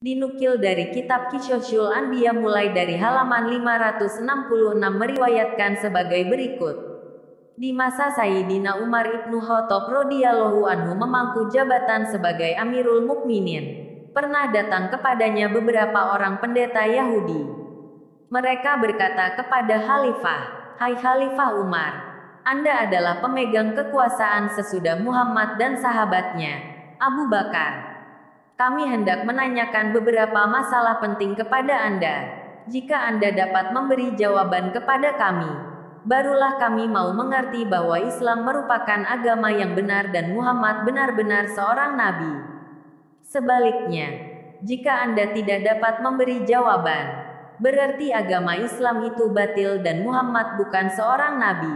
Dinukil dari kitab Qishasul Anbiya mulai dari halaman 566 meriwayatkan sebagai berikut. Di masa Sayyidina Umar ibnu Khattab radhiyallahu anhu memangku jabatan sebagai Amirul Mukminin, pernah datang kepadanya beberapa orang pendeta Yahudi. Mereka berkata kepada Khalifah, "Hai Khalifah Umar, Anda adalah pemegang kekuasaan sesudah Muhammad dan sahabatnya, Abu Bakar. Kami hendak menanyakan beberapa masalah penting kepada Anda. Jika Anda dapat memberi jawaban kepada kami, barulah kami mau mengerti bahwa Islam merupakan agama yang benar dan Muhammad benar-benar seorang nabi. Sebaliknya, jika Anda tidak dapat memberi jawaban, berarti agama Islam itu batil dan Muhammad bukan seorang nabi.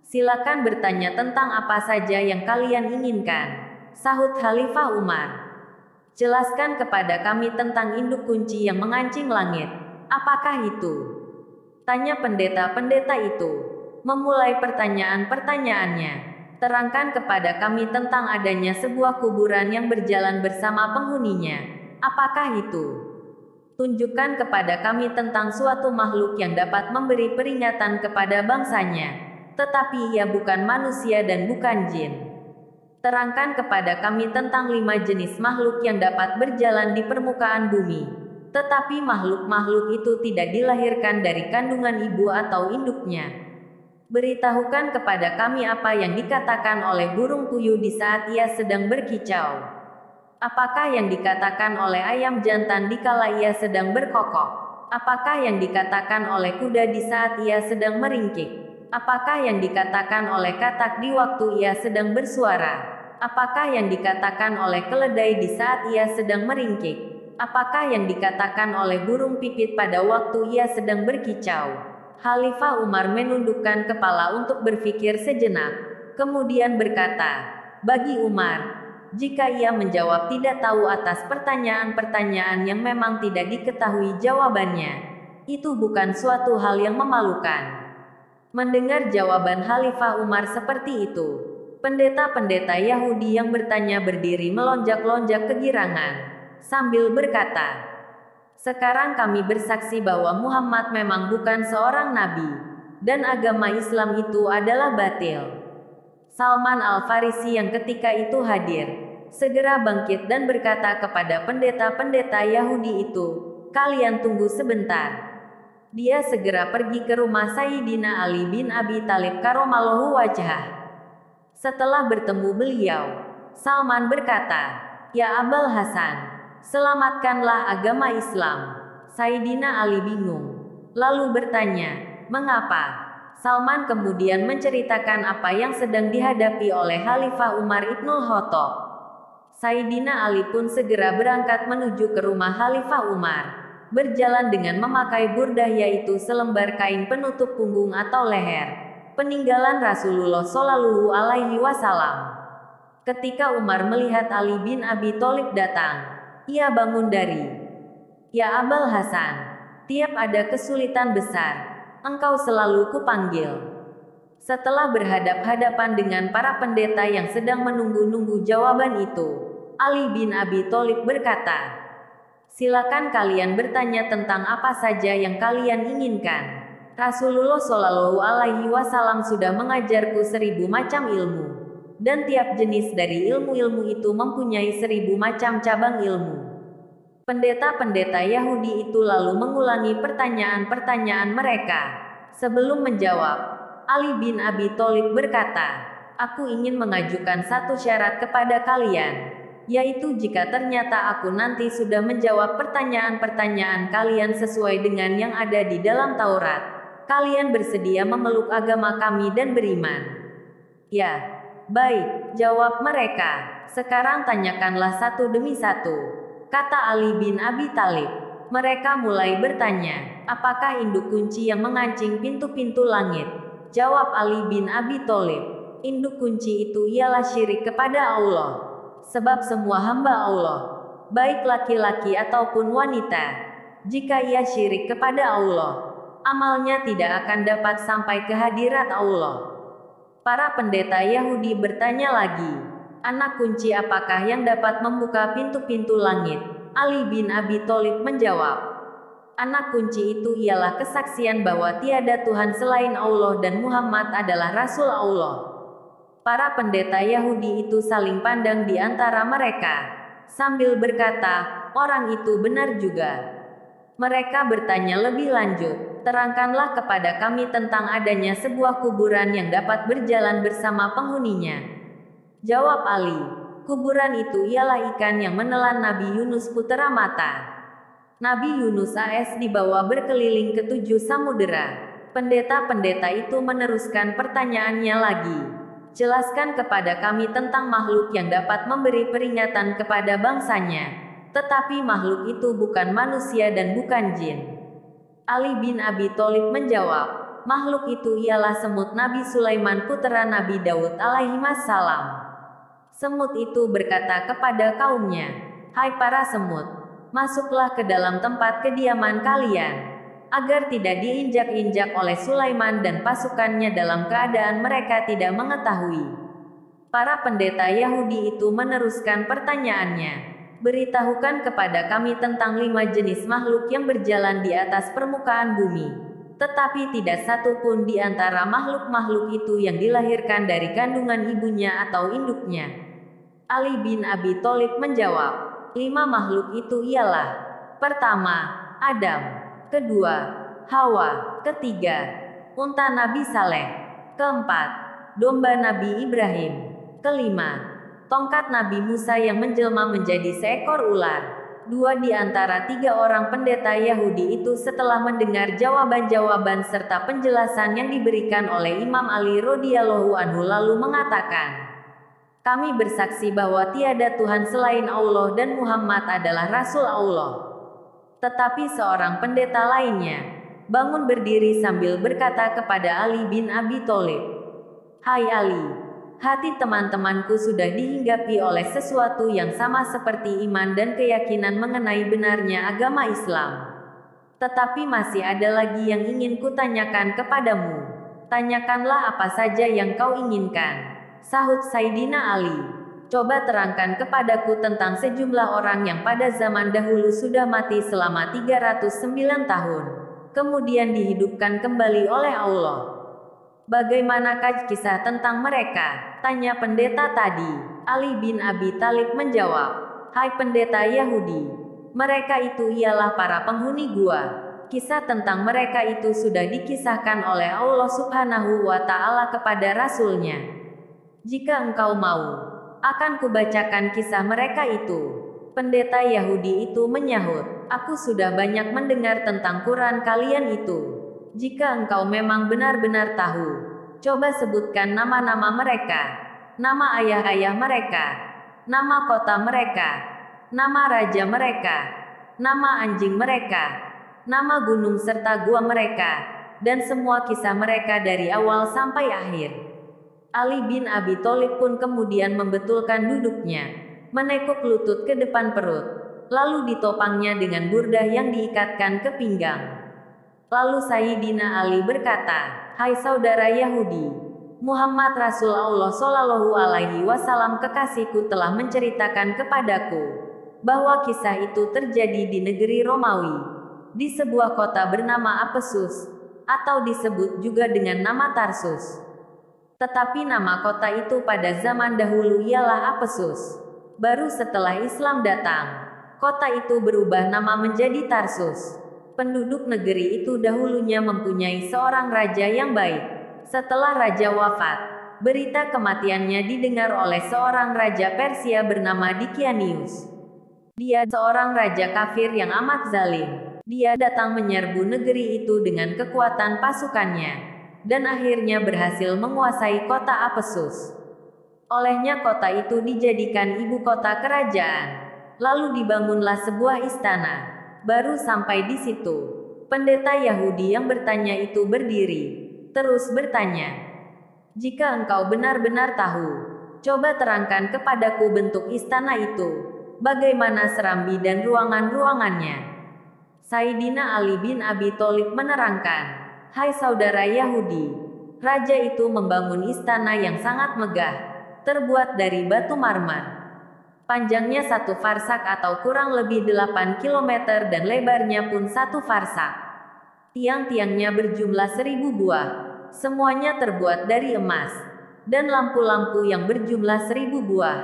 Silakan bertanya tentang apa saja yang kalian inginkan," sahut Khalifah Umar. "Jelaskan kepada kami tentang induk kunci yang mengancing langit. Apakah itu?" tanya pendeta-pendeta itu. Memulai pertanyaan-pertanyaannya, "Terangkan kepada kami tentang adanya sebuah kuburan yang berjalan bersama penghuninya. Apakah itu?" "Tunjukkan kepada kami tentang suatu makhluk yang dapat memberi peringatan kepada bangsanya, tetapi ia bukan manusia dan bukan jin. Terangkan kepada kami tentang 5 jenis makhluk yang dapat berjalan di permukaan bumi, tetapi makhluk-makhluk itu tidak dilahirkan dari kandungan ibu atau induknya. Beritahukan kepada kami apa yang dikatakan oleh burung puyuh di saat ia sedang berkicau. Apakah yang dikatakan oleh ayam jantan dikala ia sedang berkokok? Apakah yang dikatakan oleh kuda di saat ia sedang meringkik? Apakah yang dikatakan oleh katak di waktu ia sedang bersuara? Apakah yang dikatakan oleh keledai di saat ia sedang meringkik? Apakah yang dikatakan oleh burung pipit pada waktu ia sedang berkicau?" Khalifah Umar menundukkan kepala untuk berpikir sejenak, kemudian berkata, "Bagi Umar, jika ia menjawab tidak tahu atas pertanyaan-pertanyaan yang memang tidak diketahui jawabannya, itu bukan suatu hal yang memalukan." Mendengar jawaban Khalifah Umar seperti itu, pendeta-pendeta Yahudi yang bertanya berdiri melonjak-lonjak kegirangan, sambil berkata, "Sekarang kami bersaksi bahwa Muhammad memang bukan seorang nabi, dan agama Islam itu adalah batil." Salman Al-Farisi yang ketika itu hadir, segera bangkit dan berkata kepada pendeta-pendeta Yahudi itu, "Kalian tunggu sebentar." Dia segera pergi ke rumah Sayyidina Ali bin Abi Thalib karramallahu wajhah. Setelah bertemu beliau, Salman berkata, "Ya Abul Hasan, selamatkanlah agama Islam." Sayyidina Ali bingung, lalu bertanya, "Mengapa?" Salman kemudian menceritakan apa yang sedang dihadapi oleh Khalifah Umar ibnul Khattab. Sayyidina Ali pun segera berangkat menuju ke rumah Khalifah Umar, berjalan dengan memakai burdah, yaitu selembar kain penutup punggung atau leher, peninggalan Rasulullah Shallallahu Alaihi Wasallam. Ketika Umar melihat Ali bin Abi Thalib datang, ia bangun dari, "Ya Abul Hasan, tiap ada kesulitan besar, engkau selalu kupanggil." Setelah berhadap-hadapan dengan para pendeta yang sedang menunggu-nunggu jawaban itu, Ali bin Abi Thalib berkata, "Silakan kalian bertanya tentang apa saja yang kalian inginkan. Rasulullah Shallallahu Alaihi Wasallam sudah mengajarku 1000 macam ilmu, dan tiap jenis dari ilmu-ilmu itu mempunyai 1000 macam cabang ilmu." Pendeta-pendeta Yahudi itu lalu mengulangi pertanyaan-pertanyaan mereka. Sebelum menjawab, Ali bin Abi Thalib berkata, "Aku ingin mengajukan satu syarat kepada kalian, yaitu jika ternyata aku nanti sudah menjawab pertanyaan-pertanyaan kalian sesuai dengan yang ada di dalam Taurat, kalian bersedia memeluk agama kami dan beriman?" "Ya, baik," jawab mereka. "Sekarang tanyakanlah satu demi satu," kata Ali bin Abi Thalib. Mereka mulai bertanya, "Apakah induk kunci yang mengancing pintu-pintu langit?" Jawab Ali bin Abi Thalib, "Induk kunci itu ialah syirik kepada Allah. Sebab semua hamba Allah, baik laki-laki ataupun wanita, jika ia syirik kepada Allah, amalnya tidak akan dapat sampai ke hadirat Allah." Para pendeta Yahudi bertanya lagi, "Anak kunci apakah yang dapat membuka pintu-pintu langit?" Ali bin Abi Thalib menjawab, anak kunci itu ialah kesaksian bahwa tiada Tuhan selain Allah dan Muhammad adalah Rasul Allah. Para pendeta Yahudi itu saling pandang di antara mereka, sambil berkata, orang itu benar juga. Mereka bertanya lebih lanjut, terangkanlah kepada kami tentang adanya sebuah kuburan yang dapat berjalan bersama penghuninya. Jawab Ali, kuburan itu ialah ikan yang menelan Nabi Yunus putera mata. Nabi Yunus AS dibawa berkeliling ke 7 samudera. Pendeta-pendeta itu meneruskan pertanyaannya lagi. Jelaskan kepada kami tentang makhluk yang dapat memberi peringatan kepada bangsanya. Tetapi makhluk itu bukan manusia dan bukan jin. Ali bin Abi Thalib menjawab, makhluk itu ialah semut Nabi Sulaiman putera Nabi Daud alaihissalam. Semut itu berkata kepada kaumnya, hai para semut, masuklah ke dalam tempat kediaman kalian, agar tidak diinjak-injak oleh Sulaiman dan pasukannya dalam keadaan mereka tidak mengetahui. Para pendeta Yahudi itu meneruskan pertanyaannya, beritahukan kepada kami tentang 5 jenis makhluk yang berjalan di atas permukaan bumi, tetapi tidak satu pun di antara makhluk-makhluk itu yang dilahirkan dari kandungan ibunya atau induknya. Ali bin Abi Thalib menjawab, 5 makhluk itu ialah, pertama, Adam, kedua, Hawa, ketiga, unta Nabi Saleh, keempat, domba Nabi Ibrahim, kelima, tongkat Nabi Musa yang menjelma menjadi seekor ular. 2 di antara 3 orang pendeta Yahudi itu setelah mendengar jawaban-jawaban serta penjelasan yang diberikan oleh Imam Ali radhiyallahu anhu lalu mengatakan, kami bersaksi bahwa tiada Tuhan selain Allah dan Muhammad adalah Rasul Allah. Tetapi seorang pendeta lainnya bangun berdiri sambil berkata kepada Ali bin Abi Thalib, hai Ali, hati teman-temanku sudah dihinggapi oleh sesuatu yang sama seperti iman dan keyakinan mengenai benarnya agama Islam. Tetapi masih ada lagi yang ingin kutanyakan kepadamu. Tanyakanlah apa saja yang kau inginkan, sahut Sayyidina Ali. Coba terangkan kepadaku tentang sejumlah orang yang pada zaman dahulu sudah mati selama 309 tahun, kemudian dihidupkan kembali oleh Allah. Bagaimanakah kisah tentang mereka? Tanya pendeta tadi. Ali bin Abi Thalib menjawab, hai pendeta Yahudi, mereka itu ialah para penghuni gua. Kisah tentang mereka itu sudah dikisahkan oleh Allah Subhanahu wa Ta'ala kepada Rasul-Nya. Jika engkau mau, akan kubacakan kisah mereka itu. Pendeta Yahudi itu menyahut, aku sudah banyak mendengar tentang Quran kalian itu. Jika engkau memang benar-benar tahu, coba sebutkan nama-nama mereka, nama ayah-ayah mereka, nama kota mereka, nama raja mereka, nama anjing mereka, nama gunung serta gua mereka, dan semua kisah mereka dari awal sampai akhir. Ali bin Abi Thalib pun kemudian membetulkan duduknya, menekuk lutut ke depan perut, lalu ditopangnya dengan burdah yang diikatkan ke pinggang. Lalu Sayyidina Ali berkata, hai saudara Yahudi, Muhammad Rasul Allah Shallallahu Alaihi Wasallam kekasihku telah menceritakan kepadaku bahwa kisah itu terjadi di negeri Romawi, di sebuah kota bernama Apesus, atau disebut juga dengan nama Tarsus. Tetapi nama kota itu pada zaman dahulu ialah Apesus. Baru setelah Islam datang, kota itu berubah nama menjadi Tarsus. Penduduk negeri itu dahulunya mempunyai seorang raja yang baik. Setelah raja wafat, berita kematiannya didengar oleh seorang raja Persia bernama Dikianius. Dia seorang raja kafir yang amat zalim. Dia datang menyerbu negeri itu dengan kekuatan pasukannya, dan akhirnya berhasil menguasai kota Apesus. Olehnya kota itu dijadikan ibu kota kerajaan. Lalu dibangunlah sebuah istana. Baru sampai di situ, pendeta Yahudi yang bertanya itu berdiri, terus bertanya, jika engkau benar-benar tahu, coba terangkan kepadaku bentuk istana itu, bagaimana serambi dan ruangan-ruangannya. Sayyidina Ali bin Abi Thalib menerangkan, hai saudara Yahudi, raja itu membangun istana yang sangat megah, terbuat dari batu marmer. Panjangnya 1 farsak atau kurang lebih 8 kilometer dan lebarnya pun 1 farsak. Tiang-tiangnya berjumlah 1000 buah. Semuanya terbuat dari emas. Dan lampu-lampu yang berjumlah 1000 buah.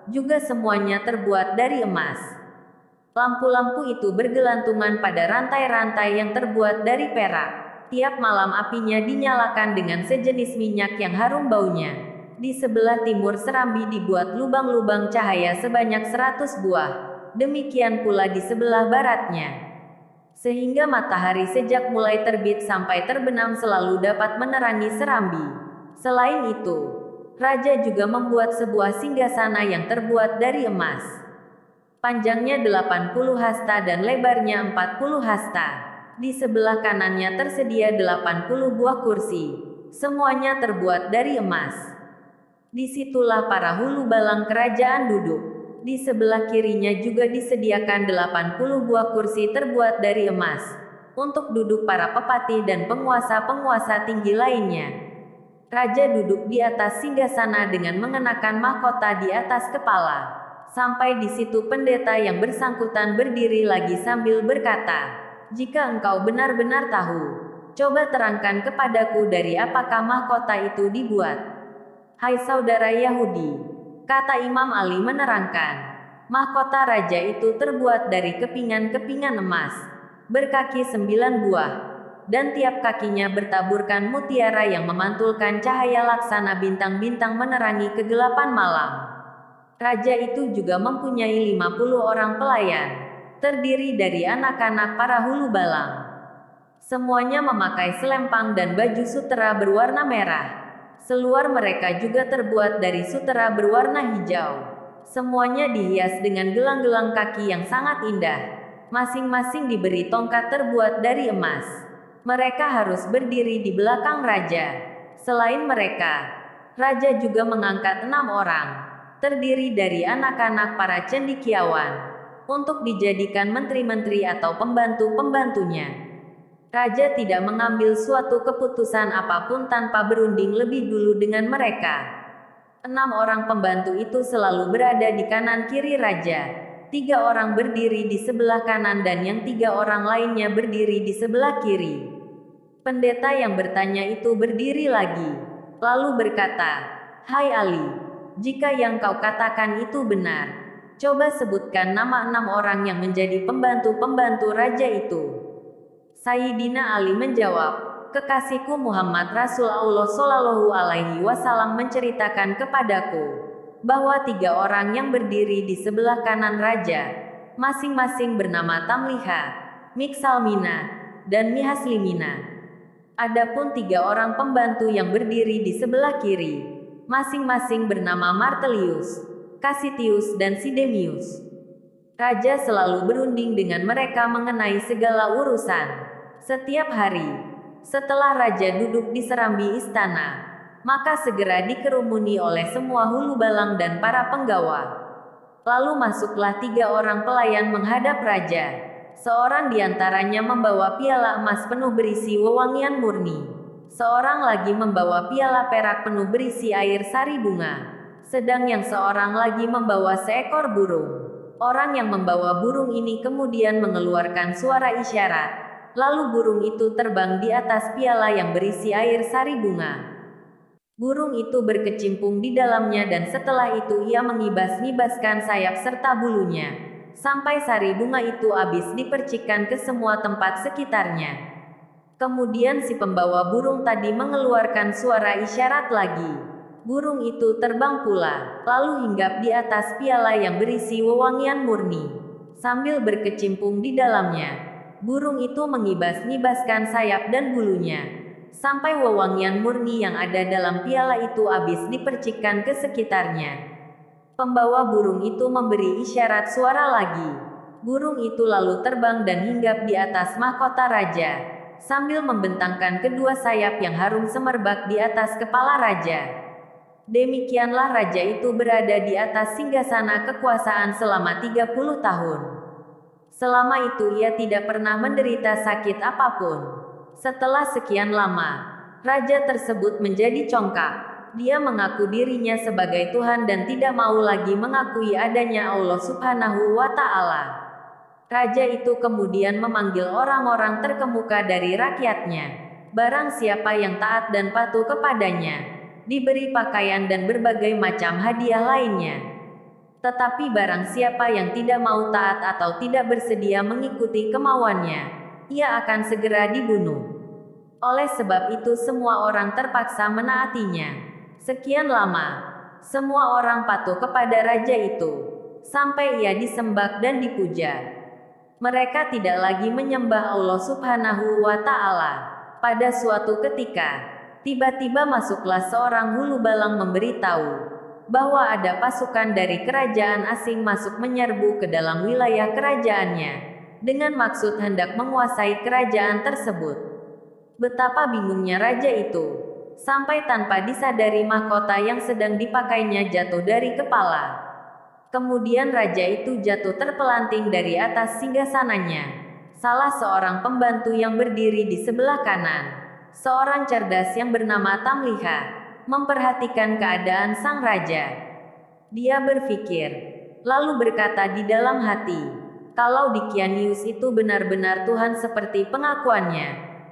Juga semuanya terbuat dari emas. Lampu-lampu itu bergelantungan pada rantai-rantai yang terbuat dari perak. Tiap malam apinya dinyalakan dengan sejenis minyak yang harum baunya. Di sebelah timur serambi dibuat lubang-lubang cahaya sebanyak 100 buah. Demikian pula di sebelah baratnya. Sehingga matahari sejak mulai terbit sampai terbenam selalu dapat menerangi serambi. Selain itu, raja juga membuat sebuah singgasana yang terbuat dari emas. Panjangnya 80 hasta dan lebarnya 40 hasta. Di sebelah kanannya tersedia 80 buah kursi. Semuanya terbuat dari emas. Disitulah para hulu balang kerajaan duduk. Di sebelah kirinya juga disediakan 80 buah kursi terbuat dari emas. Untuk duduk para pepatih dan penguasa-penguasa tinggi lainnya. Raja duduk di atas singgasana dengan mengenakan mahkota di atas kepala. Sampai di situ pendeta yang bersangkutan berdiri lagi sambil berkata, "Jika engkau benar-benar tahu, coba terangkan kepadaku dari apakah mahkota itu dibuat." "Hai saudara Yahudi," kata Imam Ali menerangkan, "mahkota raja itu terbuat dari kepingan-kepingan emas, berkaki 9 buah, dan tiap kakinya bertaburkan mutiara yang memantulkan cahaya laksana bintang-bintang menerangi kegelapan malam. Raja itu juga mempunyai 50 orang pelayan, terdiri dari anak-anak para hulu balang. Semuanya memakai selempang dan baju sutera berwarna merah. Seluar mereka juga terbuat dari sutera berwarna hijau. Semuanya dihias dengan gelang-gelang kaki yang sangat indah. Masing-masing diberi tongkat terbuat dari emas. Mereka harus berdiri di belakang raja. Selain mereka, raja juga mengangkat 6 orang, terdiri dari anak-anak para cendekiawan, untuk dijadikan menteri-menteri atau pembantu-pembantunya. Raja tidak mengambil suatu keputusan apapun tanpa berunding lebih dulu dengan mereka. 6 orang pembantu itu selalu berada di kanan kiri raja. 3 orang berdiri di sebelah kanan dan yang 3 orang lainnya berdiri di sebelah kiri. Pendeta yang bertanya itu berdiri lagi, lalu berkata, "Hai Ali, jika yang kau katakan itu benar, coba sebutkan nama 6 orang yang menjadi pembantu-pembantu raja itu." Sayyidina Ali menjawab, "Kekasihku Muhammad Rasul Allah Shallallahu Alaihi Wasallam menceritakan kepadaku bahwa 3 orang yang berdiri di sebelah kanan raja, masing-masing bernama Tamliha, Miksalmina, dan Mihaslimina. Adapun 3 orang pembantu yang berdiri di sebelah kiri, masing-masing bernama Martelius, Cassitius, dan Sidemius. Raja selalu berunding dengan mereka mengenai segala urusan. Setiap hari, setelah raja duduk di serambi istana, maka segera dikerumuni oleh semua hulu balang dan para penggawa. Lalu masuklah 3 orang pelayan menghadap raja. Seorang diantaranya membawa piala emas penuh berisi wewangian murni. Seorang lagi membawa piala perak penuh berisi air sari bunga. Sedang yang seorang lagi membawa seekor burung. Orang yang membawa burung ini kemudian mengeluarkan suara isyarat. Lalu burung itu terbang di atas piala yang berisi air sari bunga. Burung itu berkecimpung di dalamnya dan setelah itu ia mengibas-ngibaskan sayap serta bulunya, sampai sari bunga itu habis dipercikkan ke semua tempat sekitarnya. Kemudian si pembawa burung tadi mengeluarkan suara isyarat lagi. Burung itu terbang pula, lalu hinggap di atas piala yang berisi wewangian murni, sambil berkecimpung di dalamnya. Burung itu mengibas-ngibaskan sayap dan bulunya, sampai wewangian murni yang ada dalam piala itu habis dipercikkan ke sekitarnya. Pembawa burung itu memberi isyarat suara lagi. Burung itu lalu terbang dan hinggap di atas mahkota raja, sambil membentangkan kedua sayap yang harum semerbak di atas kepala raja. Demikianlah raja itu berada di atas singgasana kekuasaan selama 30 tahun. Selama itu ia tidak pernah menderita sakit apapun. Setelah sekian lama, raja tersebut menjadi congkak. Dia mengaku dirinya sebagai Tuhan dan tidak mau lagi mengakui adanya Allah Subhanahu wa Ta'ala. Raja itu kemudian memanggil orang-orang terkemuka dari rakyatnya. Barang siapa yang taat dan patuh kepadanya, diberi pakaian dan berbagai macam hadiah lainnya. Tetapi barang siapa yang tidak mau taat atau tidak bersedia mengikuti kemauannya, ia akan segera dibunuh. Oleh sebab itu semua orang terpaksa menaatinya. Sekian lama, semua orang patuh kepada raja itu, sampai ia disembah dan dipuja. Mereka tidak lagi menyembah Allah Subhanahu wa Ta'ala. Pada suatu ketika, tiba-tiba masuklah seorang hulu balang memberitahu bahwa ada pasukan dari kerajaan asing masuk menyerbu ke dalam wilayah kerajaannya, dengan maksud hendak menguasai kerajaan tersebut. Betapa bingungnya raja itu, sampai tanpa disadari mahkota yang sedang dipakainya jatuh dari kepala. Kemudian raja itu jatuh terpelanting dari atas singgasananya. Salah seorang pembantu yang berdiri di sebelah kanan, seorang cerdas yang bernama Tamliha, memperhatikan keadaan sang raja. Dia berpikir, lalu berkata di dalam hati, kalau Dicanius itu benar-benar Tuhan seperti pengakuannya,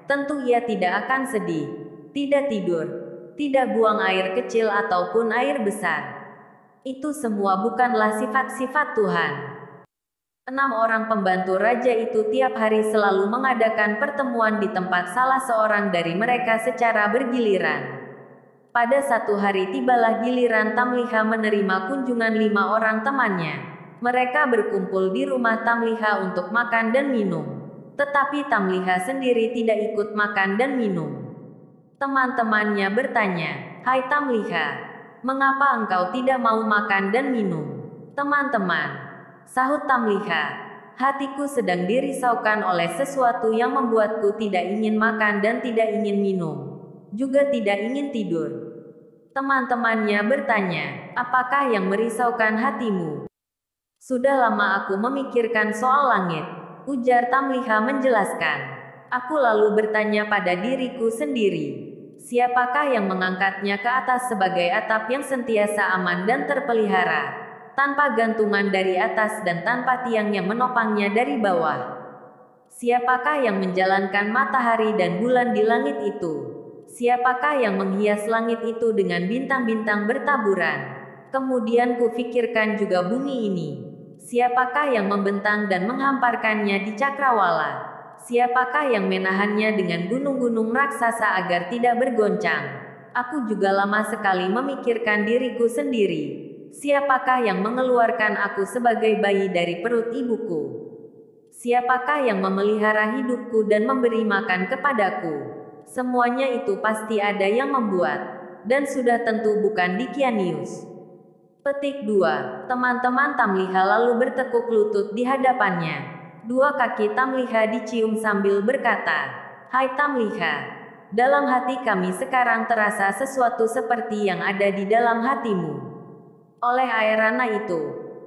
tentu ia tidak akan sedih, tidak tidur, tidak buang air kecil ataupun air besar. Itu semua bukanlah sifat-sifat Tuhan. 6 orang pembantu raja itu tiap hari selalu mengadakan pertemuan di tempat salah seorang dari mereka secara bergiliran. Pada satu hari tibalah giliran Tamliha menerima kunjungan 5 orang temannya. Mereka berkumpul di rumah Tamliha untuk makan dan minum. Tetapi Tamliha sendiri tidak ikut makan dan minum. Teman-temannya bertanya, "Hai Tamliha, mengapa engkau tidak mau makan dan minum?" "Teman-teman," sahut Tamliha, "hatiku sedang dirisaukan oleh sesuatu yang membuatku tidak ingin makan dan tidak ingin minum, juga tidak ingin tidur." Teman-temannya bertanya, "Apakah yang merisaukan hatimu?" "Sudah lama aku memikirkan soal langit," ujar Tamliha menjelaskan. "Aku lalu bertanya pada diriku sendiri, siapakah yang mengangkatnya ke atas sebagai atap yang sentiasa aman dan terpelihara, tanpa gantungan dari atas dan tanpa tiang yang menopangnya dari bawah? Siapakah yang menjalankan matahari dan bulan di langit itu? Siapakah yang menghias langit itu dengan bintang-bintang bertaburan? Kemudian kupikirkan juga bumi ini. Siapakah yang membentang dan menghamparkannya di cakrawala? Siapakah yang menahannya dengan gunung-gunung raksasa agar tidak bergoncang? Aku juga lama sekali memikirkan diriku sendiri. Siapakah yang mengeluarkan aku sebagai bayi dari perut ibuku? Siapakah yang memelihara hidupku dan memberi makan kepadaku? Semuanya itu pasti ada yang membuat, dan sudah tentu bukan Dicanius." Petik 2. Teman-teman Tamliha lalu bertekuk lutut di hadapannya. 2 kaki Tamliha dicium sambil berkata, "Hai Tamliha, dalam hati kami sekarang terasa sesuatu seperti yang ada di dalam hatimu. Oleh airana itu,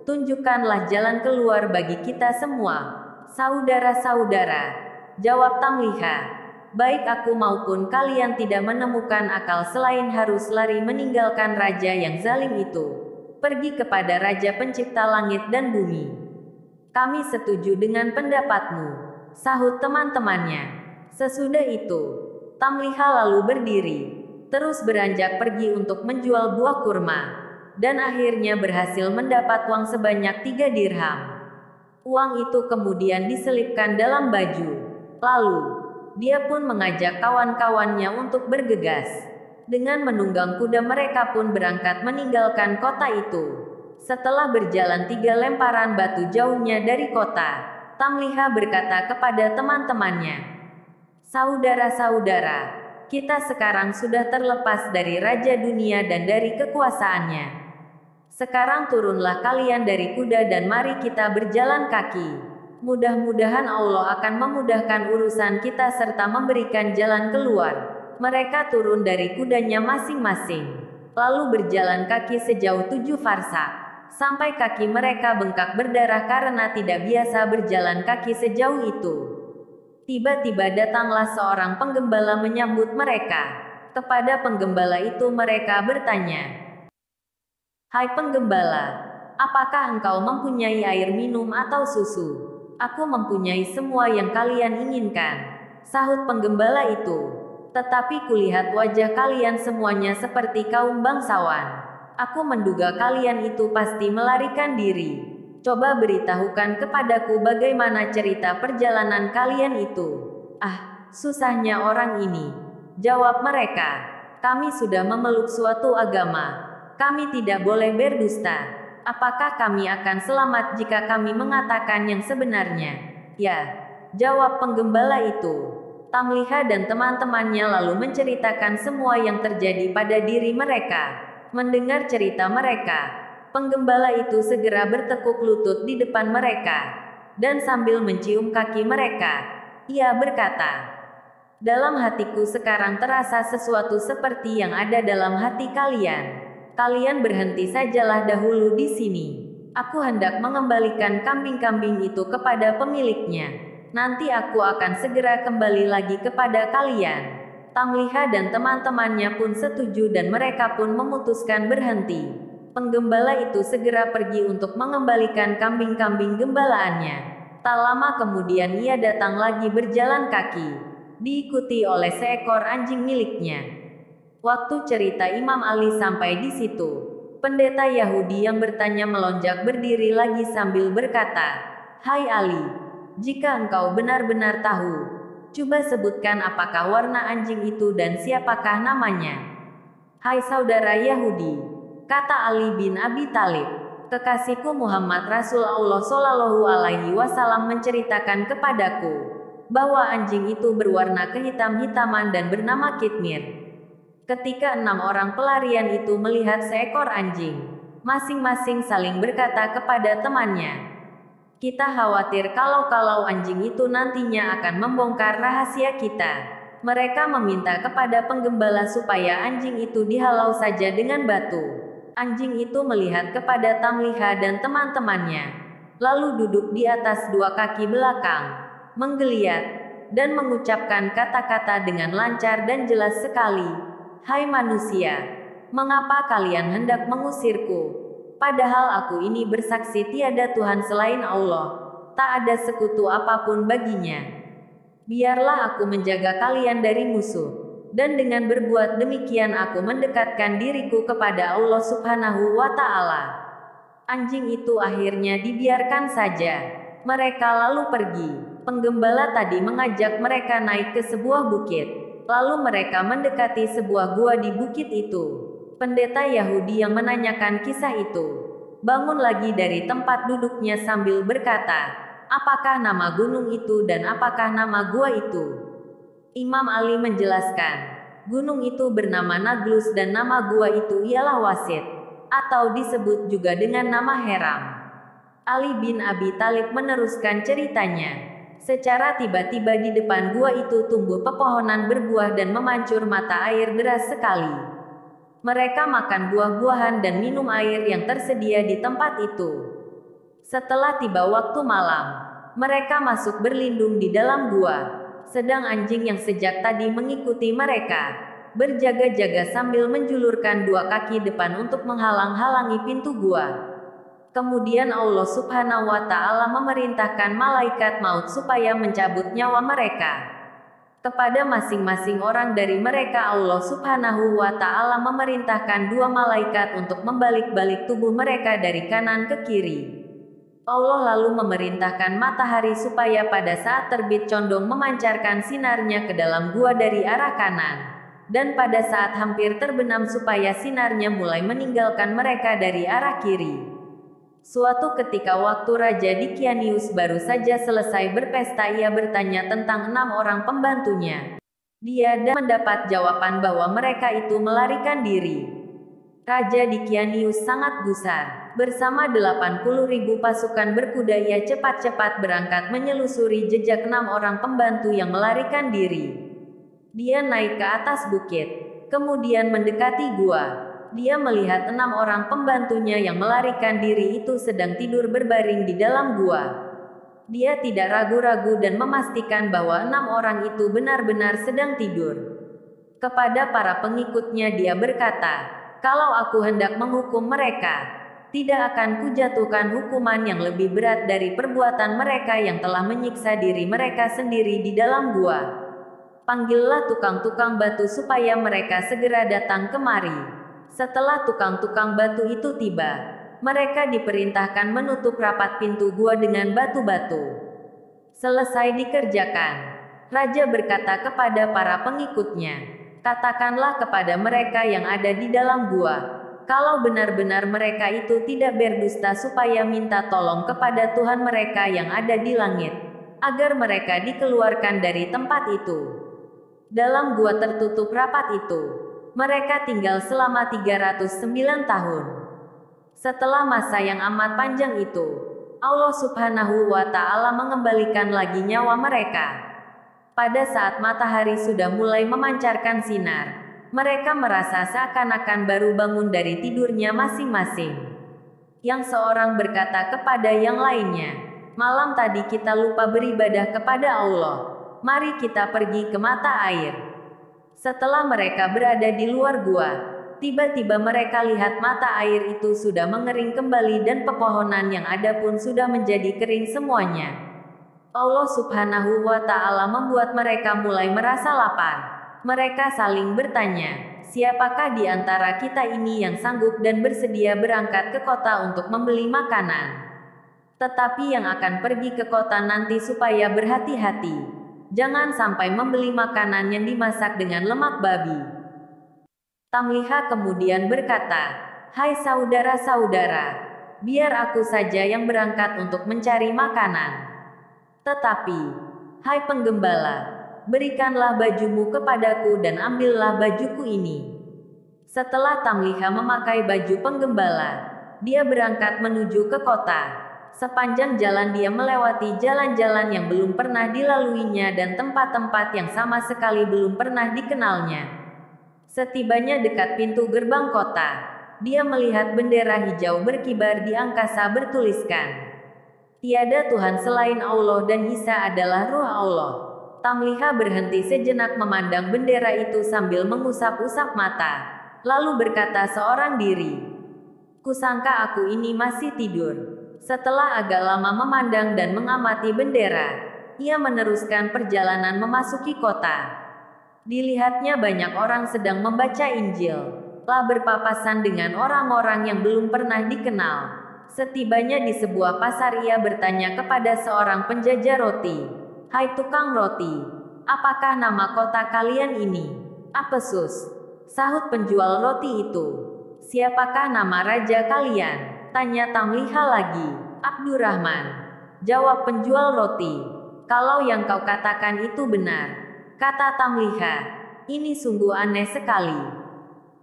tunjukkanlah jalan keluar bagi kita semua." "Saudara-saudara," jawab Tamliha, "baik aku maupun kalian tidak menemukan akal selain harus lari meninggalkan raja yang zalim itu, pergi kepada Raja Pencipta langit dan bumi." "Kami setuju dengan pendapatmu," sahut teman-temannya. Sesudah itu, Tamliha lalu berdiri, terus beranjak pergi untuk menjual buah kurma, dan akhirnya berhasil mendapat uang sebanyak 3 dirham. Uang itu kemudian diselipkan dalam baju. Lalu, dia pun mengajak kawan-kawannya untuk bergegas. Dengan menunggang kuda mereka pun berangkat meninggalkan kota itu. Setelah berjalan 3 lemparan batu jauhnya dari kota, Tamliha berkata kepada teman-temannya, "Saudara-saudara, kita sekarang sudah terlepas dari Raja Dunia dan dari kekuasaannya. Sekarang turunlah kalian dari kuda dan mari kita berjalan kaki. Mudah-mudahan Allah akan memudahkan urusan kita serta memberikan jalan keluar." Mereka turun dari kudanya masing-masing, lalu berjalan kaki sejauh 7 farsak, sampai kaki mereka bengkak berdarah karena tidak biasa berjalan kaki sejauh itu. Tiba-tiba datanglah seorang penggembala menyambut mereka. Kepada penggembala itu mereka bertanya, "Hai penggembala, apakah engkau mempunyai air minum atau susu?" "Aku mempunyai semua yang kalian inginkan," sahut penggembala itu. "Tetapi kulihat wajah kalian semuanya seperti kaum bangsawan. Aku menduga kalian itu pasti melarikan diri. Coba beritahukan kepadaku bagaimana cerita perjalanan kalian itu." "Ah, susahnya orang ini," jawab mereka. "Kami sudah memeluk suatu agama. Kami tidak boleh berdusta. Apakah kami akan selamat jika kami mengatakan yang sebenarnya?" "Ya," jawab penggembala itu. Tamliha dan teman-temannya lalu menceritakan semua yang terjadi pada diri mereka. Mendengar cerita mereka, penggembala itu segera bertekuk lutut di depan mereka. Dan sambil mencium kaki mereka, ia berkata, "Dalam hatiku sekarang terasa sesuatu seperti yang ada dalam hati kalian. Kalian berhenti sajalah dahulu di sini. Aku hendak mengembalikan kambing-kambing itu kepada pemiliknya. Nanti aku akan segera kembali lagi kepada kalian." Tamliha dan teman-temannya pun setuju dan mereka pun memutuskan berhenti. Penggembala itu segera pergi untuk mengembalikan kambing-kambing gembalaannya. Tak lama kemudian ia datang lagi berjalan kaki, diikuti oleh seekor anjing miliknya. Waktu cerita Imam Ali sampai di situ, pendeta Yahudi yang bertanya melonjak berdiri lagi sambil berkata, "Hai Ali, jika engkau benar-benar tahu, coba sebutkan apakah warna anjing itu dan siapakah namanya." "Hai saudara Yahudi," kata Ali bin Abi Thalib, "kekasihku Muhammad Rasul Allah Shallallahu Alaihi Wasallam menceritakan kepadaku bahwa anjing itu berwarna kehitam-hitaman dan bernama Kitmir. Ketika 6 orang pelarian itu melihat seekor anjing, masing-masing saling berkata kepada temannya, 'Kita khawatir kalau anjing itu nantinya akan membongkar rahasia kita.' Mereka meminta kepada penggembala supaya anjing itu dihalau saja dengan batu. Anjing itu melihat kepada Tamliha dan teman-temannya, lalu duduk di atas dua kaki belakang, menggeliat, dan mengucapkan kata-kata dengan lancar dan jelas sekali. 'Hai manusia, mengapa kalian hendak mengusirku? Padahal aku ini bersaksi tiada Tuhan selain Allah. Tak ada sekutu apapun baginya. Biarlah aku menjaga kalian dari musuh. Dan dengan berbuat demikian aku mendekatkan diriku kepada Allah Subhanahu wa Ta'ala.' Anjing itu akhirnya dibiarkan saja. Mereka lalu pergi. Penggembala tadi mengajak mereka naik ke sebuah bukit. Lalu mereka mendekati sebuah gua di bukit itu. Pendeta Yahudi yang menanyakan kisah itu bangun lagi dari tempat duduknya sambil berkata, "Apakah nama gunung itu dan apakah nama gua itu?" Imam Ali menjelaskan, gunung itu bernama Naglus dan nama gua itu ialah Wasit, atau disebut juga dengan nama Heram. Ali bin Abi Thalib meneruskan ceritanya. Secara tiba-tiba di depan gua itu tumbuh pepohonan berbuah dan memancur mata air deras sekali. Mereka makan buah-buahan dan minum air yang tersedia di tempat itu. Setelah tiba waktu malam, mereka masuk berlindung di dalam gua. Sedang anjing yang sejak tadi mengikuti mereka berjaga-jaga sambil menjulurkan dua kaki depan untuk menghalang-halangi pintu gua. Kemudian Allah Subhanahu wa Ta'ala memerintahkan malaikat maut supaya mencabut nyawa mereka. Kepada masing-masing orang dari mereka Allah Subhanahu wa Ta'ala memerintahkan dua malaikat untuk membalik-balik tubuh mereka dari kanan ke kiri. Allah lalu memerintahkan matahari supaya pada saat terbit condong memancarkan sinarnya ke dalam gua dari arah kanan. Dan pada saat hampir terbenam supaya sinarnya mulai meninggalkan mereka dari arah kiri. Suatu ketika waktu Raja Dikianius baru saja selesai berpesta, ia bertanya tentang 6 orang pembantunya. Dia dan mendapat jawaban bahwa mereka itu melarikan diri. Raja Dikianius sangat gusar. Bersama 80.000 pasukan berkuda ia cepat-cepat berangkat menyelusuri jejak 6 orang pembantu yang melarikan diri. Dia naik ke atas bukit, kemudian mendekati gua. Dia melihat 6 orang pembantunya yang melarikan diri itu sedang tidur berbaring di dalam gua. Dia tidak ragu-ragu dan memastikan bahwa 6 orang itu benar-benar sedang tidur. Kepada para pengikutnya dia berkata, "Kalau aku hendak menghukum mereka, tidak akan kujatuhkan hukuman yang lebih berat dari perbuatan mereka yang telah menyiksa diri mereka sendiri di dalam gua. Panggillah tukang-tukang batu supaya mereka segera datang kemari." Setelah tukang-tukang batu itu tiba, mereka diperintahkan menutup rapat pintu gua dengan batu-batu. Selesai dikerjakan, raja berkata kepada para pengikutnya, "Katakanlah kepada mereka yang ada di dalam gua, kalau benar-benar mereka itu tidak berdusta supaya minta tolong kepada Tuhan mereka yang ada di langit, agar mereka dikeluarkan dari tempat itu." Dalam gua tertutup rapat itu, mereka tinggal selama 309 tahun. Setelah masa yang amat panjang itu, Allah Subhanahu wa Ta'ala mengembalikan lagi nyawa mereka. Pada saat matahari sudah mulai memancarkan sinar, mereka merasa seakan-akan baru bangun dari tidurnya masing-masing. Yang seorang berkata kepada yang lainnya, "Malam tadi kita lupa beribadah kepada Allah. Mari kita pergi ke mata air." Setelah mereka berada di luar gua, tiba-tiba mereka lihat mata air itu sudah mengering kembali dan pepohonan yang ada pun sudah menjadi kering semuanya. Allah Subhanahu wa Ta'ala membuat mereka mulai merasa lapar. Mereka saling bertanya, "Siapakah di antara kita ini yang sanggup dan bersedia berangkat ke kota untuk membeli makanan? Tetapi yang akan pergi ke kota nanti supaya berhati-hati. Jangan sampai membeli makanan yang dimasak dengan lemak babi." Tamliha kemudian berkata, "Hai saudara-saudara, biar aku saja yang berangkat untuk mencari makanan. Tetapi, hai penggembala, berikanlah bajumu kepadaku dan ambillah bajuku ini." Setelah Tamliha memakai baju penggembala, dia berangkat menuju ke kota. Sepanjang jalan dia melewati jalan-jalan yang belum pernah dilaluinya dan tempat-tempat yang sama sekali belum pernah dikenalnya. Setibanya dekat pintu gerbang kota, dia melihat bendera hijau berkibar di angkasa bertuliskan, "Tiada Tuhan selain Allah dan Isa adalah Ruh Allah." Tamliha berhenti sejenak memandang bendera itu sambil mengusap-usap mata, lalu berkata seorang diri, "Kusangka aku ini masih tidur." Setelah agak lama memandang dan mengamati bendera, ia meneruskan perjalanan memasuki kota. Dilihatnya banyak orang sedang membaca Injil, telah berpapasan dengan orang-orang yang belum pernah dikenal. Setibanya di sebuah pasar ia bertanya kepada seorang penjajah roti, "Hai tukang roti, apakah nama kota kalian ini?" "Apesus," sahut penjual roti itu. "Siapakah nama raja kalian?" tanya Tamliha lagi. "Abdurrahman," jawab penjual roti. "Kalau yang kau katakan itu benar," kata Tamliha, "ini sungguh aneh sekali.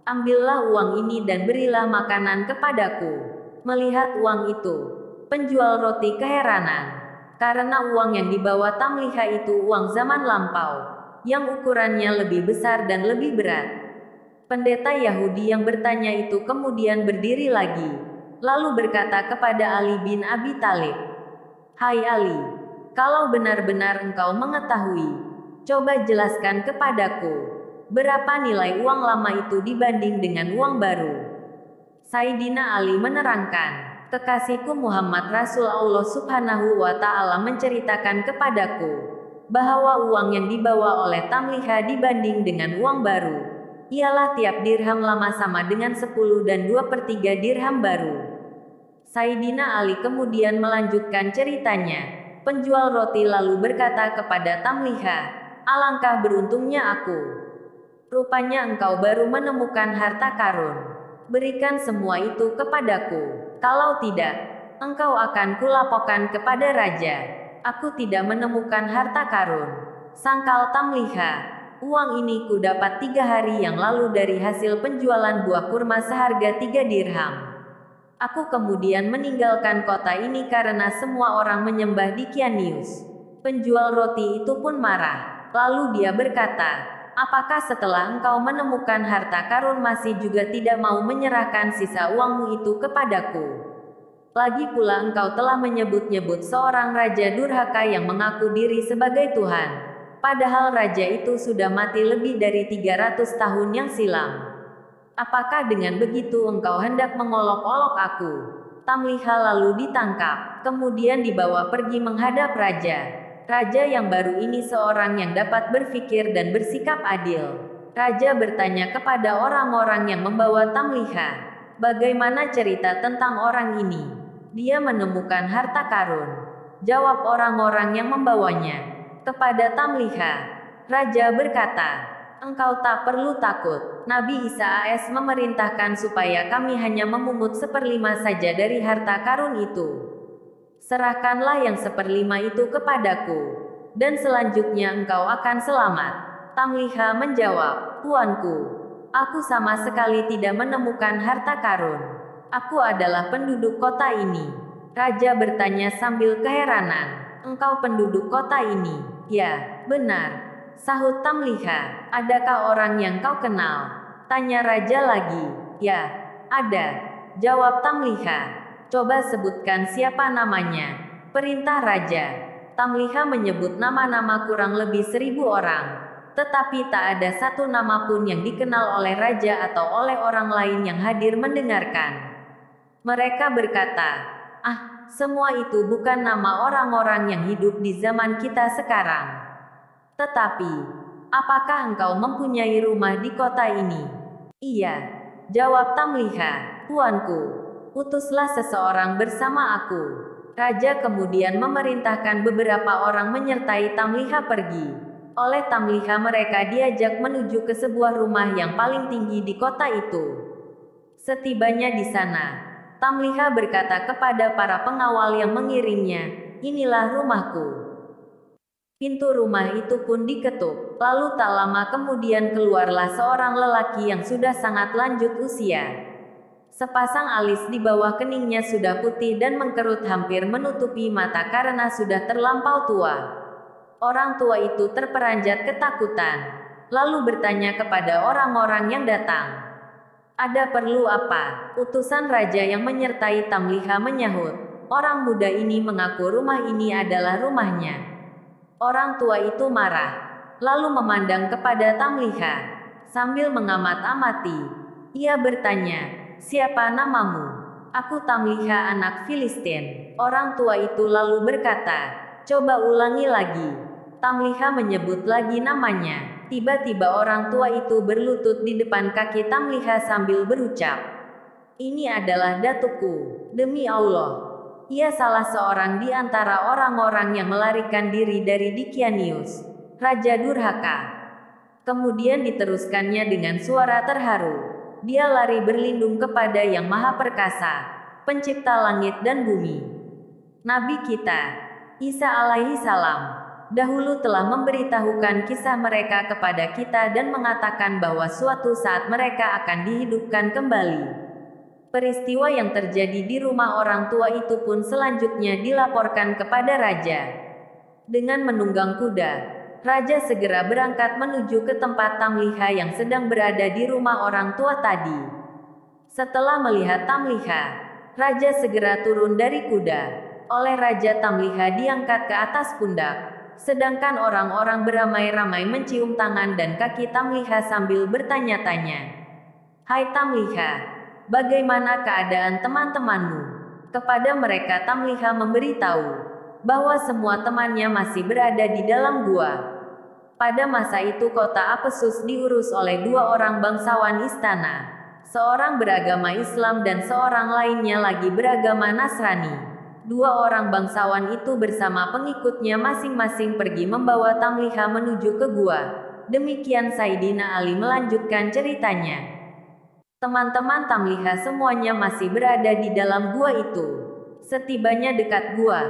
Ambillah uang ini dan berilah makanan kepadaku." Melihat uang itu, penjual roti keheranan, karena uang yang dibawa Tamliha itu uang zaman lampau, yang ukurannya lebih besar dan lebih berat. Pendeta Yahudi yang bertanya itu kemudian berdiri lagi, lalu berkata kepada Ali bin Abi Thalib, "Hai Ali, kalau benar-benar engkau mengetahui, coba jelaskan kepadaku, berapa nilai uang lama itu dibanding dengan uang baru?" Sayyidina Ali menerangkan, "Kekasihku Muhammad Rasul Allah Subhanahu wa Ta'ala menceritakan kepadaku, bahwa uang yang dibawa oleh Tamliha dibanding dengan uang baru, ialah tiap dirham lama sama dengan 10 dan 2/3 dirham baru." Sayyidina Ali kemudian melanjutkan ceritanya. Penjual roti lalu berkata kepada Tamliha, "Alangkah beruntungnya aku. Rupanya engkau baru menemukan harta karun. Berikan semua itu kepadaku. Kalau tidak, engkau akan kulaporkan kepada raja." "Aku tidak menemukan harta karun," sangkal Tamliha. "Uang ini ku dapat 3 hari yang lalu dari hasil penjualan buah kurma seharga 3 dirham. Aku kemudian meninggalkan kota ini karena semua orang menyembah Dikianius." Penjual roti itu pun marah. Lalu dia berkata, "Apakah setelah engkau menemukan harta karun masih juga tidak mau menyerahkan sisa uangmu itu kepadaku? Lagi pula engkau telah menyebut-nyebut seorang raja durhaka yang mengaku diri sebagai Tuhan." Padahal raja itu sudah mati lebih dari 300 tahun yang silam. Apakah dengan begitu engkau hendak mengolok-olok aku? Tamliha lalu ditangkap, kemudian dibawa pergi menghadap raja. Raja yang baru ini seorang yang dapat berpikir dan bersikap adil. Raja bertanya kepada orang-orang yang membawa Tamliha, bagaimana cerita tentang orang ini? Dia menemukan harta karun. Jawab orang-orang yang membawanya. Kepada Tamliha, raja berkata, engkau tak perlu takut. Nabi Isa AS memerintahkan supaya kami hanya memungut 1/5 saja dari harta karun itu. Serahkanlah yang 1/5 itu kepadaku, dan selanjutnya engkau akan selamat. Tamliha menjawab, tuanku, aku sama sekali tidak menemukan harta karun. Aku adalah penduduk kota ini. Raja bertanya sambil keheranan, engkau penduduk kota ini? Ya, benar, sahut Tamliha. Adakah orang yang kau kenal? Tanya raja lagi. Ya, ada, jawab Tamliha. Coba sebutkan siapa namanya. Perintah raja. Tamliha menyebut nama-nama kurang lebih 1.000 orang. Tetapi tak ada satu nama pun yang dikenal oleh raja atau oleh orang lain yang hadir mendengarkan. Mereka berkata, semua itu bukan nama orang-orang yang hidup di zaman kita sekarang. Tetapi, apakah engkau mempunyai rumah di kota ini? Iya, jawab Tamliha, tuanku, utuslah seseorang bersama aku. Raja kemudian memerintahkan beberapa orang menyertai Tamliha pergi. Oleh Tamliha mereka diajak menuju ke sebuah rumah yang paling tinggi di kota itu. Setibanya di sana, Tamliha berkata kepada para pengawal yang mengiringnya, inilah rumahku. Pintu rumah itu pun diketuk. Lalu tak lama kemudian keluarlah seorang lelaki yang sudah sangat lanjut usia. Sepasang alis di bawah keningnya sudah putih dan mengkerut hampir menutupi mata karena sudah terlampau tua. Orang tua itu terperanjat ketakutan, lalu bertanya kepada orang-orang yang datang, ada perlu apa? Utusan raja yang menyertai Tamliha menyahut, orang muda ini mengaku rumah ini adalah rumahnya. Orang tua itu marah, lalu memandang kepada Tamliha, sambil mengamat-amati. Ia bertanya, siapa namamu? Aku Tamliha anak Filistin. Orang tua itu lalu berkata, coba ulangi lagi. Tamliha menyebut lagi namanya. Tiba-tiba orang tua itu berlutut di depan kaki Tamliha sambil berucap, ini adalah datukku, demi Allah. Ia salah seorang di antara orang-orang yang melarikan diri dari Dikianius, Raja Durhaka. Kemudian diteruskannya dengan suara terharu. Dia lari berlindung kepada Yang Maha Perkasa, Pencipta langit dan bumi. Nabi kita, Isa alaihi salam, dahulu telah memberitahukan kisah mereka kepada kita dan mengatakan bahwa suatu saat mereka akan dihidupkan kembali. Peristiwa yang terjadi di rumah orang tua itu pun selanjutnya dilaporkan kepada raja. Dengan menunggang kuda, raja segera berangkat menuju ke tempat Tamliha yang sedang berada di rumah orang tua tadi. Setelah melihat Tamliha, raja segera turun dari kuda. Oleh raja Tamliha diangkat ke atas pundak. Sedangkan orang-orang beramai-ramai mencium tangan dan kaki Tamliha sambil bertanya-tanya. Hai Tamliha, bagaimana keadaan teman-temanmu? Kepada mereka Tamliha memberitahu bahwa semua temannya masih berada di dalam gua. Pada masa itu kota Apesus diurus oleh 2 orang bangsawan istana. Seorang beragama Islam dan seorang lainnya lagi beragama Nasrani. 2 orang bangsawan itu bersama pengikutnya masing-masing pergi membawa Tamliha menuju ke gua. Demikian Saidina Ali melanjutkan ceritanya. Teman-teman Tamliha semuanya masih berada di dalam gua itu. Setibanya dekat gua,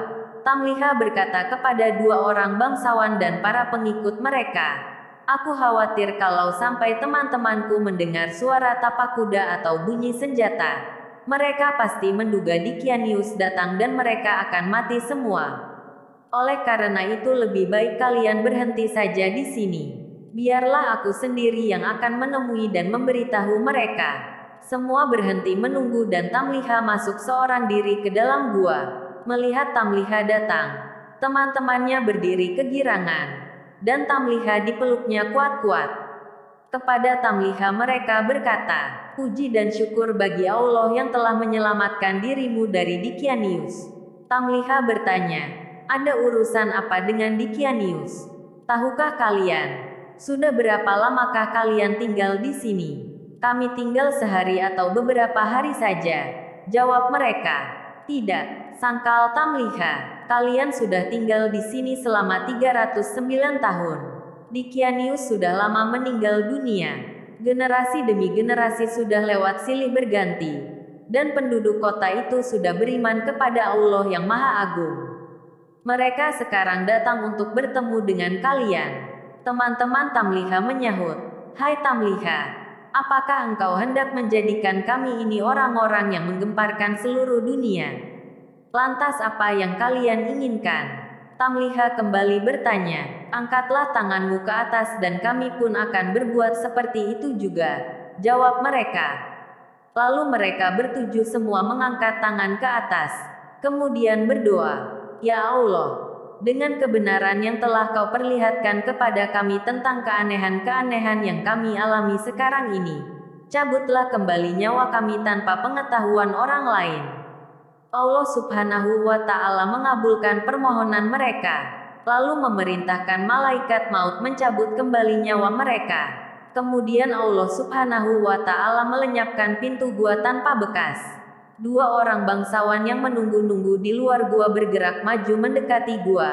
Tamliha berkata kepada 2 orang bangsawan dan para pengikut mereka, aku khawatir kalau sampai teman-temanku mendengar suara tapak kuda atau bunyi senjata. Mereka pasti menduga Dikianius datang dan mereka akan mati semua. Oleh karena itu lebih baik kalian berhenti saja di sini. Biarlah aku sendiri yang akan menemui dan memberitahu mereka. Semua berhenti menunggu dan Tamliha masuk seorang diri ke dalam gua. Melihat Tamliha datang, teman-temannya berdiri kegirangan. dan Tamliha dipeluknya kuat-kuat. Kepada Tamliha mereka berkata, "Puji dan syukur bagi Allah yang telah menyelamatkan dirimu dari Dikianius." Tamliha bertanya, "Ada urusan apa dengan Dikianius? Tahukah kalian, sudah berapa lamakah kalian tinggal di sini?" "Kami tinggal sehari atau beberapa hari saja," jawab mereka. "Tidak," sangkal Tamliha, "kalian sudah tinggal di sini selama 309 tahun. Dikianius sudah lama meninggal dunia. Generasi demi generasi sudah lewat silih berganti, dan penduduk kota itu sudah beriman kepada Allah yang Maha Agung. Mereka sekarang datang untuk bertemu dengan kalian." Teman-teman Tamliha menyahut, "Hai Tamliha, apakah engkau hendak menjadikan kami ini orang-orang yang menggemparkan seluruh dunia? Lantas apa yang kalian inginkan?" Tamliha kembali bertanya, "Angkatlah tanganmu ke atas dan kami pun akan berbuat seperti itu juga," jawab mereka. Lalu mereka bertujuh semua mengangkat tangan ke atas, kemudian berdoa, "Ya Allah, dengan kebenaran yang telah Kau perlihatkan kepada kami tentang keanehan-keanehan yang kami alami sekarang ini, cabutlah kembali nyawa kami tanpa pengetahuan orang lain." Allah Subhanahu wa Ta'ala mengabulkan permohonan mereka, lalu memerintahkan malaikat maut mencabut kembali nyawa mereka. Kemudian Allah Subhanahu wa Ta'ala melenyapkan pintu gua tanpa bekas. Dua orang bangsawan yang menunggu-nunggu di luar gua bergerak maju mendekati gua,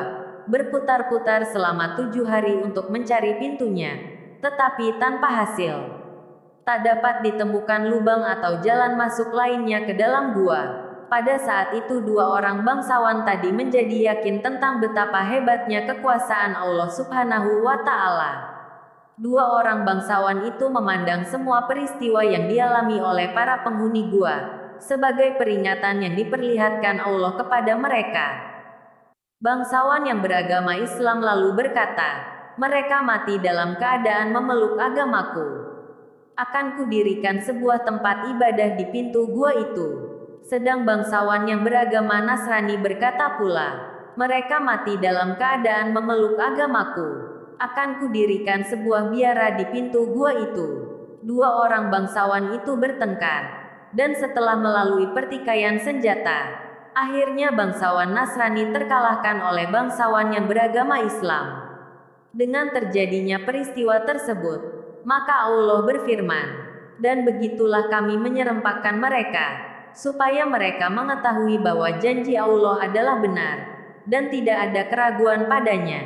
berputar-putar selama 7 hari untuk mencari pintunya, tetapi tanpa hasil. Tak dapat ditemukan lubang atau jalan masuk lainnya ke dalam gua. Pada saat itu dua orang bangsawan tadi menjadi yakin tentang betapa hebatnya kekuasaan Allah Subhanahu wa Ta'ala. Dua orang bangsawan itu memandang semua peristiwa yang dialami oleh para penghuni gua sebagai peringatan yang diperlihatkan Allah kepada mereka. Bangsawan yang beragama Islam lalu berkata, "Mereka mati dalam keadaan memeluk agamaku. Akan kudirikan sebuah tempat ibadah di pintu gua itu." Sedang bangsawan yang beragama Nasrani berkata pula, "Mereka mati dalam keadaan memeluk agamaku. Akan kudirikan sebuah biara di pintu gua itu." Dua orang bangsawan itu bertengkar, dan setelah melalui pertikaian senjata, akhirnya bangsawan Nasrani terkalahkan oleh bangsawan yang beragama Islam. Dengan terjadinya peristiwa tersebut, maka Allah berfirman, "Dan begitulah kami menyerempakkan mereka, supaya mereka mengetahui bahwa janji Allah adalah benar, dan tidak ada keraguan padanya.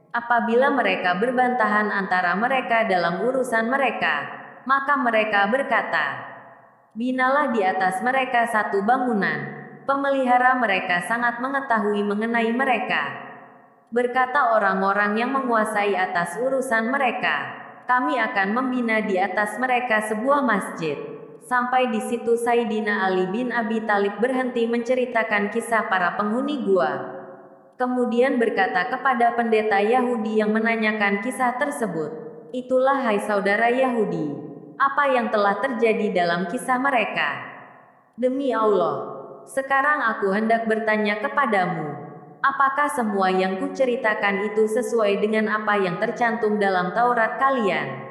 Apabila mereka berbantahan antara mereka dalam urusan mereka, maka mereka berkata, 'Binalah di atas mereka satu bangunan.' Pemelihara mereka sangat mengetahui mengenai mereka. Berkata orang-orang yang menguasai atas urusan mereka, 'Kami akan membina di atas mereka sebuah masjid.'" Sampai di situ Sayyidina Ali bin Abi Thalib berhenti menceritakan kisah para penghuni gua. Kemudian berkata kepada pendeta Yahudi yang menanyakan kisah tersebut, "Itulah hai saudara Yahudi, apa yang telah terjadi dalam kisah mereka? Demi Allah, sekarang aku hendak bertanya kepadamu, apakah semua yang kuceritakan itu sesuai dengan apa yang tercantum dalam Taurat kalian?"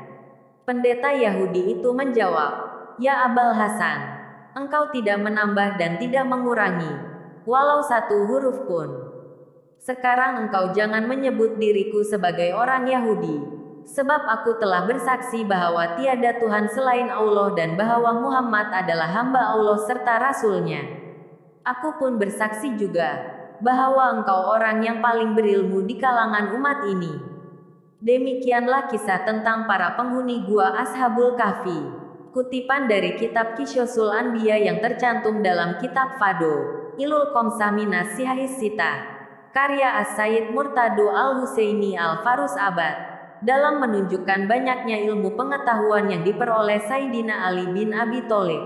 Pendeta Yahudi itu menjawab, "Ya Abal Hasan, engkau tidak menambah dan tidak mengurangi, walau satu huruf pun. Sekarang engkau jangan menyebut diriku sebagai orang Yahudi, sebab aku telah bersaksi bahwa tiada Tuhan selain Allah dan bahwa Muhammad adalah hamba Allah serta Rasul-Nya. Aku pun bersaksi juga bahwa engkau orang yang paling berilmu di kalangan umat ini." Demikianlah kisah tentang para penghuni gua Ashabul Kahfi. Kutipan dari kitab Qisyosul Anbiya yang tercantum dalam kitab Fado, Ilul Qomsah Minas Sihahis Sitah, karya As-Sayyid Murtado Al-Husaini Al-Farus Abad, dalam menunjukkan banyaknya ilmu pengetahuan yang diperoleh Sayyidina Ali bin Abi Thalib.